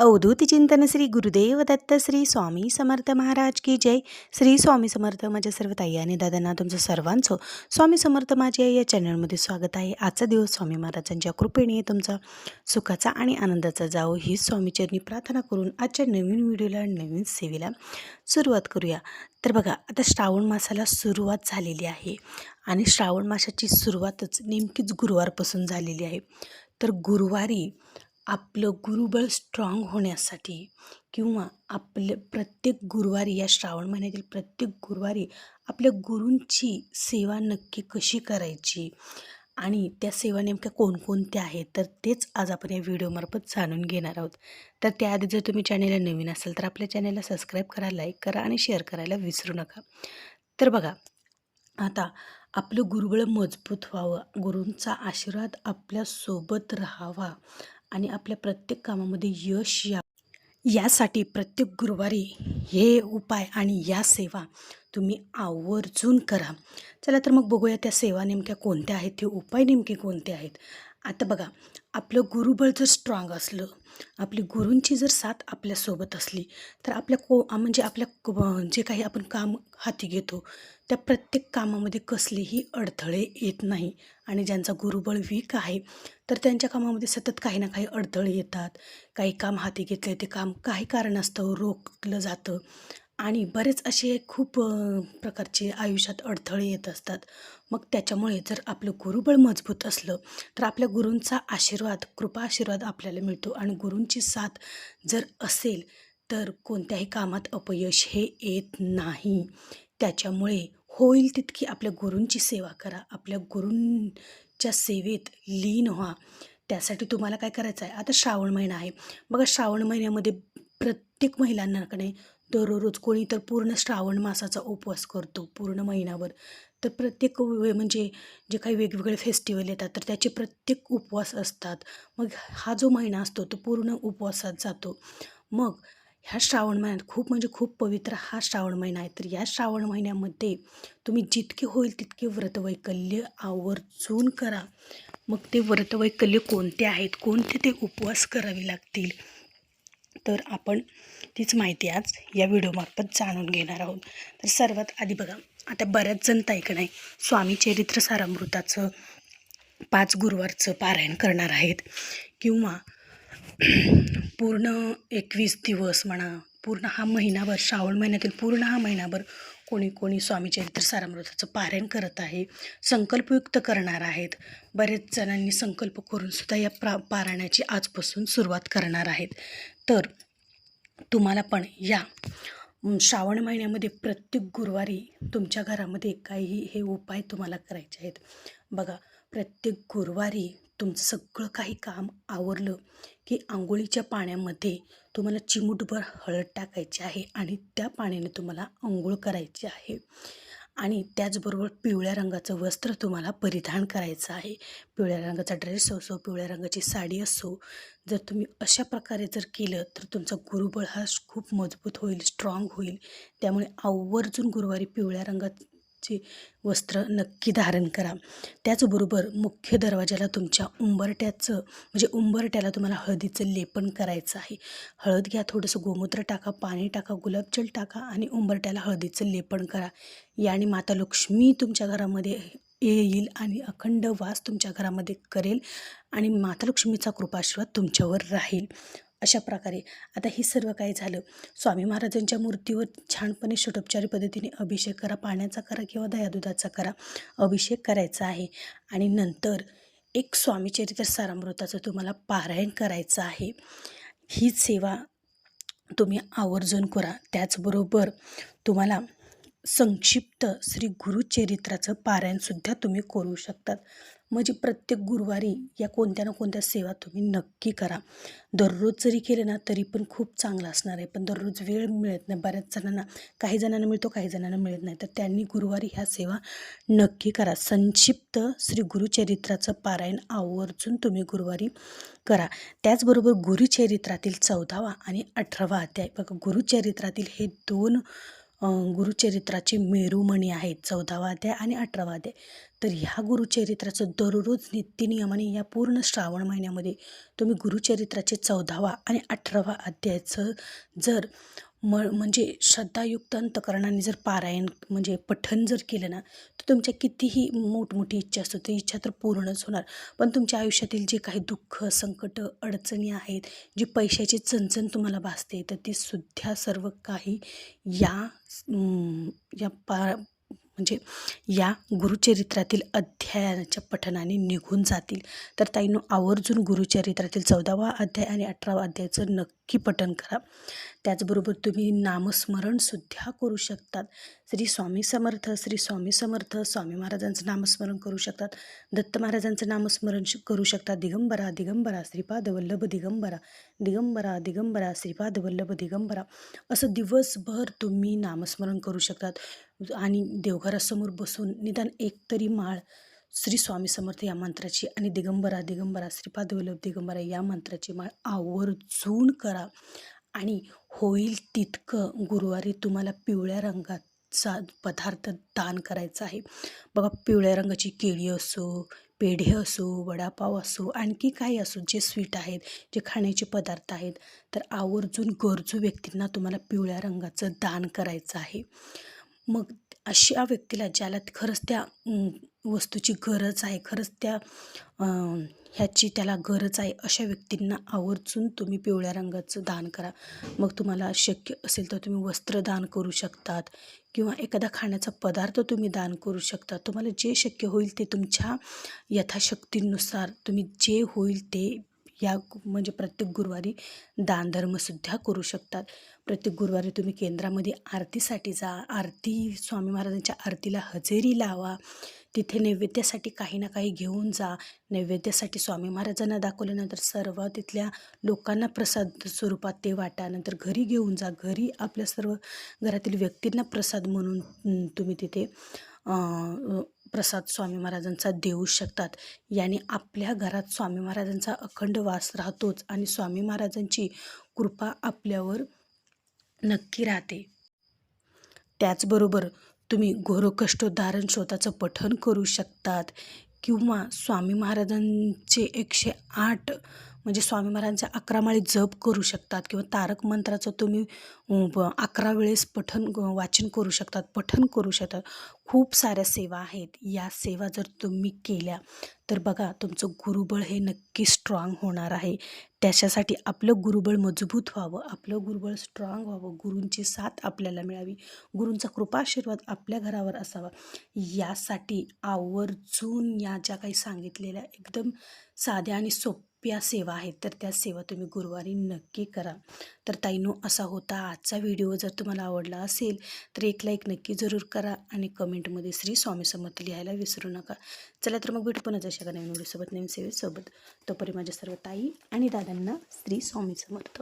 अवधूत चिंतन श्री गुरुदेव दत्त श्री स्वामी समर्थ महाराज की जय. श्री स्वामी समर्थ. माझ्या सर्व ताई आणि दादांना तुमचं सर्वांचं स्वामी समर्थ माझ्या या चॅनलमध्ये स्वागत आहे. आजचा दिवस स्वामी महाराजांच्या कृपेने तुमचा सुखाचा आणि आनंदाचा जावो ही स्वामीचरणी प्रार्थना करून आजच्या नवीन व्हिडिओला नवीन सेवेला सुरुवात करूया. तर बघा, आता श्रावण मासाला सुरुवात झालेली आहे आणि श्रावण मासाची सुरुवातच नेमकीच गुरुवारपासून झालेली आहे. तर गुरुवारी आपलं गुरुबळ स्ट्रॉंग होण्यासाठी किंवा आपलं प्रत्येक गुरुवारी या श्रावण महिन्यातील प्रत्येक गुरुवारी आपल्या गुरूंची सेवा नक्की कशी करायची आणि त्या सेवा नेमक्या कोणकोणत्या आहेत, तर तेच आज आपण या व्हिडिओमार्फत जाणून घेणार आहोत. तर त्याआधी जर तुम्ही चॅनेलला नवीन असाल तर आपल्या चॅनेलला सबस्क्राईब करा, लाईक करा आणि शेअर करायला विसरू नका. तर बघा, आता आपलं गुरुबळ मजबूत व्हावं, गुरूंचा आशीर्वाद आपल्यासोबत राहावा आणि आपल्या प्रत्येक कामामध्ये यश यासाठी प्रत्येक गुरुवारी हे उपाय आणि या सेवा तुम्ही आवर्जून करा. चला तर मग बघूया त्या सेवा नेमक्या कोणत्या आहेत, ते उपाय नेमके कोणते आहेत. आता बघा, आपलं गुरुबळ जर स्ट्रॉंग असलं, आपली गुरूंची जर साथ आपल्यासोबत असली तर आपल्या जे काही आपण काम हाती घेतो त्या प्रत्येक कामामध्ये कसलेही अडथळे येत नाही. आणि ज्यांचा गुरुबळ वीक आहे तर त्यांच्या कामामध्ये सतत काही ना काही अडथळे येतात. काही काम हाती घेतले ते काम काही कारणास्तव रोखलं जातं आणि बरेच असे खूप प्रकारचे आयुष्यात अडथळे येत असतात. मग त्याच्यामुळे जर आपलं गुरुबळ मजबूत असलं तर आपल्या गुरूंचा आशीर्वाद, कृपा आशीर्वाद आपल्याला मिळतो आणि गुरूंची साथ जर असेल तर कोणत्याही कामात अपयश हे येत नाही. त्याच्यामुळे होईल तितकी आपल्या गुरूंची सेवा करा, आपल्या गुरूंच्या सेवेत लीन व्हा. त्यासाठी तुम्हाला काय करायचं आहे, आता श्रावण महिना आहे बघा, श्रावण महिन्यामध्ये प्रत्येक महिलांकडे दररोज कोणी तर पूर्ण श्रावण मासाचा उपवास करतो पूर्ण महिनाभर. तर प्रत्येक म्हणजे जे काही वेगवेगळे फेस्टिवल येतात तर त्याचे प्रत्येक उपवास असतात. मग हा जो महिना असतो तो पूर्ण उपवासात जातो. मग ह्या श्रावण महिन्यात खूप पवित्र हा श्रावण महिना आहे. तर या श्रावण महिन्यामध्ये तुम्ही जितके होईल तितके व्रतवैकल्य आवर्जून करा. मग ते व्रतवैकल्य कोणते आहेत, कोणते ते उपवास करावे लागतील, तर आपण तीच माहिती आज या व्हिडिओमार्फत जाणून घेणार आहोत. तर सर्वात आधी बघा, आता बऱ्याच जण ताईक नाही स्वामी चरित्र सारामृताचं 5 गुरुवारचं पारायण करणार आहेत किंवा पूर्ण 21 दिवस म्हणा, पूर्ण हा महिनाभर, श्रावण महिन्यातील पूर्ण हा महिनाभर कोणी स्वामी चरित्र सारामृताचं पारायण करत आहे, संकल्पयुक्त करणार आहेत. बरेच जणांनी संकल्प करूनसुद्धा या पारायणाची आजपासून सुरुवात करणार आहेत. तर तुम्हाला पण या श्रावण महिन्यामध्ये प्रत्येक गुरुवारी तुमच्या घरामध्ये काही हे उपाय तुम्हाला करायचे आहेत. बघा, प्रत्येक गुरुवारी तुमचं सगळं काही काम आवरलं की आंघोळीच्या पाण्यामध्ये तुम्हाला चिमूटभर हळद टाकायची आहे आणि त्या पाण्याने तुम्हाला आंघोळ करायची आहे. आणि त्याचबरोबर पिवळ्या रंगाचं वस्त्र तुम्हाला परिधान करायचं आहे. पिवळ्या रंगाचा ड्रेस असो, पिवळ्या रंगाची साडी असो, जर तुम्ही अशा प्रकारे जर केलं तर तुमचा गुरुबळ हा खूप मजबूत होईल, स्ट्रॉंग होईल. त्यामुळे आवर्जून गुरुवारी पिवळ्या रंगाचे वस्त्र नक्की धारण करा. त्याचबरोबर मुख्य दरवाजाला तुमच्या उंबरट्याला तुम्हाला हळदीचं लेपन करायचं आहे. हळद घ्या, थोडंसं गोमूत्र टाका, पाणी टाका, गुलाबजल टाका आणि उंबरट्याला हळदीचं लेपन करा. याने माता लक्ष्मी तुमच्या घरामध्ये येईल आणि अखंड वास तुमच्या घरामध्ये करेल आणि माता लक्ष्मीचा कृपाआशीर्वाद तुमच्यावर राहील. अशा प्रकारे आता ही सर्व काही झालं. स्वामी महाराजांच्या मूर्तीवर छानपणे षोडोपचारी पद्धतीने अभिषेक करा, पाण्याचा करा किंवा दह्यादुधाचा करा, अभिषेक करायचा आहे. आणि नंतर एक स्वामी चरित्र सारामृताचं तुम्हाला पारायण करायचं आहे. ही सेवा तुम्ही आवर्जून करा. त्याचबरोबर तुम्हाला संक्षिप्त श्री गुरुचरित्राचं पारायणसुद्धा तुम्ही करू शकतात. म्हणजे प्रत्येक गुरुवारी या कोणत्या ना कोणत्या सेवा तुम्ही नक्की करा. दररोज जरी केलं ना तरी पण खूप चांगलं असणार आहे, पण दररोज वेळ मिळत नाही बऱ्याच जणांना, काही जणांना मिळतो, काही जणांना मिळत नाही. तर त्यांनी गुरुवारी ह्या सेवा नक्की करा. संक्षिप्त श्री गुरुचरित्राचं पारायण आवर्जून तुम्ही गुरुवारी करा. त्याचबरोबर गुरुचरित्रातील 14वा आणि 18वा अध्याय बघा, गुरुचरित्रातील हे 2 गुरुचरित्राचे मेरुमणी आहेत, 14वा अध्याय आणि 18वा अध्याय. तर ह्या गुरुचरित्राचं दररोज नित्यनियमाने या पूर्ण श्रावण महिन्यामध्ये तुम्ही गुरुचरित्राचे 14वा आणि 18वा अध्यायाचं जर म्हणजे श्रद्धायुक्त अंतकरणाने जर पारायण म्हणजे पठण जर केलं ना, तर तुमच्या कितीही मोठमोठी इच्छा असतो ती इच्छा तर पूर्णच होणार. पण तुमच्या आयुष्यातील जे काही दुःख, संकट, अडचणी आहेत, जी पैशाची चणचण तुम्हाला भासते, तर ती सुद्धा सर्व काही या या म्हणजे या गुरुचरित्रातील अध्यायाच्या पठणाने निघून जातील. तर ताईंनो, आवर्जून गुरुचरित्रातील 14वा अध्याय आणि 18वा अध्यायाचं नक्की पठण करा. त्याचबरोबर तुम्ही नामस्मरणसुद्धा करू शकतात. श्री स्वामी समर्थ, श्री स्वामी समर्थ, स्वामी महाराजांचं नामस्मरण करू शकतात. दत्त महाराजांचं नामस्मरण करू शकतात. दिगंबरा दिगंबरा श्रीपाद वल्लभ दिगंबरा, दिगंबरा दिगंबरा श्रीपाद वल्लभ दिगंबरा, असं दिवसभर तुम्ही नामस्मरण करू शकतात. आणि देवघरासमोर बसून निदान एक तरी माळ श्री स्वामी समर्थ या मंत्राची आणि दिगंबरा दिगंबरा श्रीपाद वल्लभ दिगंबरा या मंत्राची माळ आवर्जून करा. आणि होईल तितकं गुरुवारी तुम्हाला पिवळ्या रंगाचा पदार्थ दान करायचा आहे. बघा, पिवळ्या रंगाची केळी असो, पेढे असो, वडापाव असो, आणखी काही असो, जे स्वीट आहेत, जे खाण्याचे पदार्थ आहेत, तर आवर्जून गरजू व्यक्तींना तुम्हाला पिवळ्या रंगाचं दान करायचं आहे. मग अशा व्यक्तीला ज्याला खरंच त्या वस्तूची गरज आहे, खरंच त्या ह्याची त्याला गरज आहे, अशा व्यक्तींना आवर्जून तुम्ही पिवळ्या रंगाचं दान करा. मग तुम्हाला शक्य असेल तर तुम्ही वस्त्र दान करू शकतात किंवा एखादा खाण्याचा पदार्थ तुम्ही दान करू शकता. तुम्हाला जे शक्य होईल ते तुमच्या यथाशक्तीनुसार तुम्ही जे होईल ते या म्हणजे प्रत्येक गुरुवारी दानधर्मसुद्धा करू शकतात. प्रत्येक गुरुवारी तुम्ही केंद्रामध्ये आरतीसाठी जा, स्वामी महाराजांच्या आरतीला हजेरी लावा. तिथे नैवेद्यासाठी काही ना काही घेऊन जा. नैवेद्यासाठी स्वामी महाराजांना दाखवल्यानंतर सर्व तिथल्या लोकांना प्रसाद स्वरूपात ते वाटा. नंतर घरी घेऊन जा. घरी आपल्या सर्व घरातील व्यक्तींना प्रसाद म्हणून तुम्ही तिथे प्रसाद स्वामी महाराजांचा देऊ शकतात. याने आपल्या घरात स्वामी महाराजांचा अखंड वास राहतोच आणि स्वामी महाराजांची कृपा आपल्यावर नक्की राहते. त्याचबरोबर तुम्ही घोरकष्टोद्धारण स्तोत्राचं पठण करू शकतात किंवा स्वामी महाराजांचे 108 म्हणजे स्वामी महाराजांच्या 11 माळी जप करू शकतात किंवा तारक मंत्राचं तुम्ही 11 वेळेस वाचन करू शकतात, पठण करू शकतात. खूप साऱ्या सेवा आहेत. या सेवा जर तुम्ही केल्या तर बघा, तुमचं गुरुबळ हे नक्की स्ट्रॉंग होणार आहे. त्याच्यासाठी आपलं गुरुबळ मजबूत व्हावं, आपलं गुरुबळ स्ट्रॉंग व्हावं, गुरूंची साथ आपल्याला मिळावी, गुरूंचा कृपाशीर्वाद आपल्या घरावर असावा, यासाठी आवर्जून या ज्या काही सांगितलेल्या एकदम साध्या आणि सोप्या सेवा आहेत, तर त्या सेवा तुम्ही गुरुवारी नक्की करा. तर ताईंनो, असा होता आजचा व्हिडिओ. जर तुम्हाला आवडला असेल तर एक लाईक नक्की जरूर करा आणि कमेंटमध्ये श्री स्वामी समर्थ लिहायला विसरू नका. चला तर मग भेटू पुन्हा अशा नवीन व्हिडिओसोबत, नवीन सेवेसोबत. तोपर्यंत माझ्या सर्व ताई आणि दादांना श्री स्वामी समर्थ.